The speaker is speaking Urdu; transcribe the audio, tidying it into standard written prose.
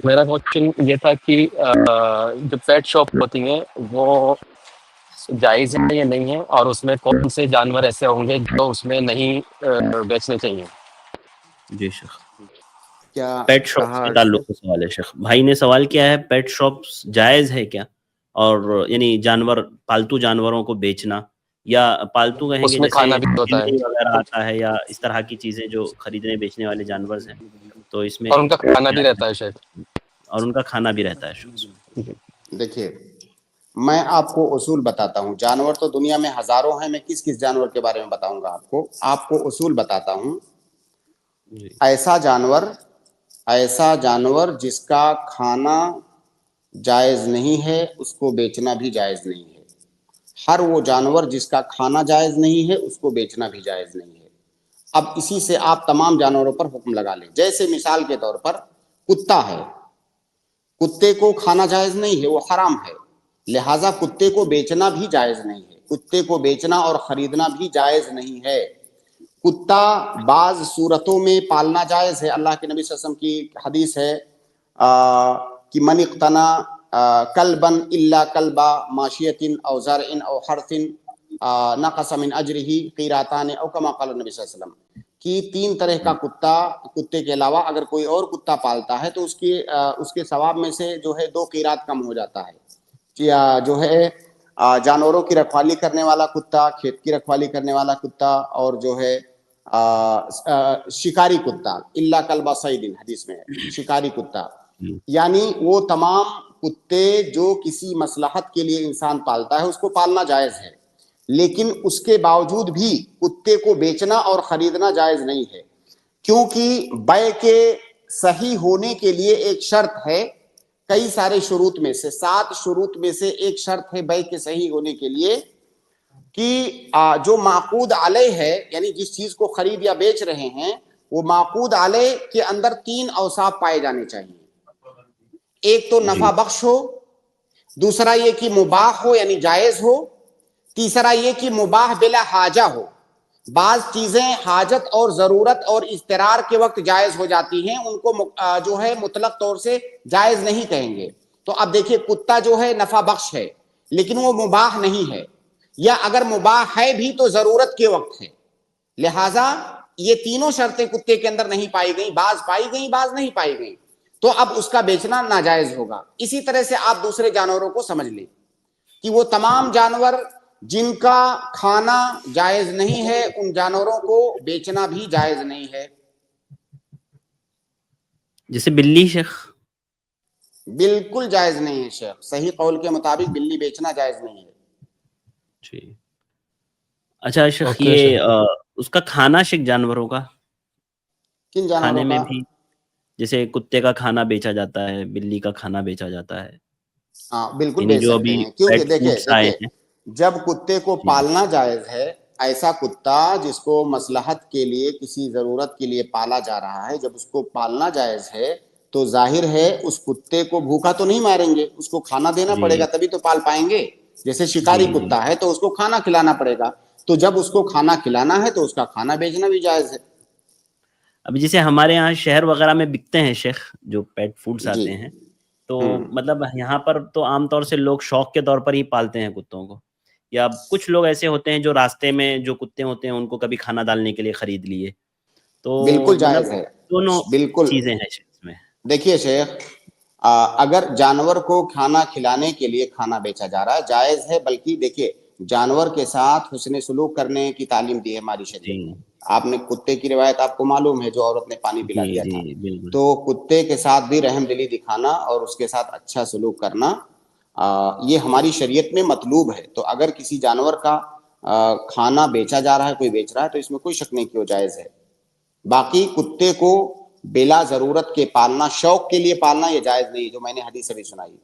میرا کوشچن یہ تھا کہ جو پیٹ شاپ ہوتی ہیں وہ جائز ہے یا نہیں ہے، اور اس میں کون سے جانور ایسے ہوں گے جو اس میں نہیں بیچنے چاہیے؟ جی شیخ، کیا پیٹ شاپ سے تعلق کا سوال ہے شیخ. بھائی نے سوال کیا ہے پیٹ شاپس جائز ہے کیا، اور یعنی جانور، پالتو جانوروں کو بیچنا، یا پالتو کہیں اس گے میں جیسے کھانا بھی ہوتا ہے بلی وغیرہ آتا ہے یا اس طرح کی چیزیں جو خریدنے بیچنے والے جانور ہیں، تو اس میں اور ان کا کھانا بھی رہتا ہے شاید. اور ان کا کھانا بھی رہتا ہے. دیکھیے، میں آپ کو اصول بتاتا ہوں. جانور تو دنیا میں ہزاروں ہیں، میں کس کس جانور کے بارے میں بتاؤں گا آپ کو اصول بتاتا ہوں. ایسا جانور جس کا کھانا جائز نہیں ہے اس کو بیچنا بھی جائز نہیں ہے. ہر وہ جانور جس کا کھانا جائز نہیں ہے اس کو بیچنا بھی جائز نہیں ہے. اب اسی سے آپ تمام جانوروں پر حکم لگا لیں. جیسے مثال کے طور پر کتا ہے، کتے کو کھانا جائز نہیں ہے، وہ حرام ہے، لہٰذا کتے کو بیچنا بھی جائز نہیں ہے. کتے کو بیچنا اور خریدنا بھی جائز نہیں ہے. کتا بعض صورتوں میں پالنا جائز ہے. اللہ کے نبی صلی اللہ علیہ وسلم کی حدیث ہے کہ من اقتنا کلبا الا کلبا ماشیۃ او زرع او حرث نقص من اجرہ قیراتان او کما قال نبی صلی اللہ علیہ وسلم، کہ 3 طرح کا کتے کے علاوہ اگر کوئی اور کتا پالتا ہے تو اس کے ثواب میں سے جو ہے 2 قیرات کم ہو جاتا ہے. جو ہے جانوروں کی رکھوالی کرنے والا کتا، کھیت کی رکھوالی کرنے والا کتا، اور جو ہے شکاری کتا، الا کلب صید حدیث میں ہے، شکاری کتا. یعنی وہ تمام کتے جو کسی مصلحت کے لیے انسان پالتا ہے اس کو پالنا جائز ہے، لیکن اس کے باوجود بھی کتے کو بیچنا اور خریدنا جائز نہیں ہے. کیونکہ بیع کے صحیح ہونے کے لیے ایک شرط ہے، کئی سارے شروط میں سے 7 شروط میں سے ایک شرط ہے بیع کے صحیح ہونے کے لیے، کہ جو معقود علیہ ہے، یعنی جس چیز کو خرید یا بیچ رہے ہیں، وہ معقود علیہ کے اندر 3 اوصاف پائے جانے چاہیے. ایک تو نفع بخش ہو، دوسرا یہ کہ مباح ہو یعنی جائز ہو، تیسرا یہ کہ مباح بلا حاجہ ہو. بعض چیزیں حاجت اور ضرورت اور اضطرار کے وقت جائز ہو جاتی ہیں، ان کو جو ہے مطلق طور سے جائز نہیں کہیں گے. تو اب دیکھیے، کتا جو ہے نفع بخش ہے لیکن وہ مباح نہیں ہے، یا اگر مباح ہے بھی تو ضرورت کے وقت ہے. لہٰذا یہ تینوں شرطیں کتے کے اندر نہیں پائی گئیں، بعض پائی گئیں بعض نہیں پائی گئیں، تو اب اس کا بیچنا ناجائز ہوگا. اسی طرح سے آپ دوسرے جانوروں کو سمجھ لیں کہ وہ تمام جانور جن کا کھانا جائز نہیں ہے ان جانوروں کو بیچنا بھی جائز نہیں ہے. جیسے بلی شیخ، بالکل جائز نہیں ہے شیخ، صحیح قول کے مطابق بلی بیچنا جائز نہیں ہے. جی اچھا شیخ، یہ اس کا کھانا شیخ جانوروں کا کن جانوروں کھانے میں کا؟ بھی، جیسے کتے کا کھانا بیچا جاتا ہے، بلی کا کھانا بیچا جاتا ہے، ہاں بالکل یعنی بیچ جو سکتے ابھی ہیں. کیونکہ پیٹ فوڈس آئے دیکھیں ہیں. جب کتے کو جی پالنا جائز ہے، ایسا کتا جس کو مصلحت کے لیے کسی ضرورت کے لیے پالا جا رہا ہے، جب اس کو پالنا جائز ہے تو ظاہر ہے اس کتے کو بھوکا تو نہیں ماریں گے، اس کو کھانا دینا جی پڑے گا تبھی تو پال پائیں گے. جیسے جی شکاری جی کتا ہے تو اس کو کھانا کھلانا پڑے گا، تو جب اس کو کھانا کھلانا ہے تو اس کا کھانا بیچنا بھی جائز ہے. ابھی جیسے ہمارے یہاں شہر وغیرہ میں بکتے ہیں شیخ جو پیٹ فوڈس جی آتے ہیں، تو مطلب یہاں پر تو عام طور سے لوگ شوق کے طور پر ہی پالتے ہیں کتوں کو، یا کچھ لوگ ایسے ہوتے ہیں جو راستے میں جو کتے ہوتے ہیں ان کو کبھی کھانا ڈالنے کے لیے خرید لیے، تو بالکل مطلب جائز ہے. دونوں بالکل. چیزیں ہیں اس میں. دیکھیے شیخ، اگر جانور کو کھانا کھلانے کے لیے کھانا بیچا جا رہا ہے جائز ہے، بلکہ دیکھیے جانور کے ساتھ حسن سلوک کرنے کی تعلیم دی ہے ہماری جی شریعت نے. آپ نے کتے کی روایت آپ کو معلوم ہے، جو عورت نے پانی پلا جی دیا جی تھا، بالکل. تو کتے کے ساتھ بھی رحم دلی دکھانا اور اس کے ساتھ اچھا سلوک کرنا یہ ہماری شریعت میں مطلوب ہے. تو اگر کسی جانور کا کھانا بیچا جا رہا ہے، کوئی بیچ رہا ہے، تو اس میں کوئی شک نہیں کہ وہ جائز ہے. باقی کتے کو بلا ضرورت کے پالنا، شوق کے لیے پالنا، یہ جائز نہیں، جو میں نے حدیث ابھی سنائی.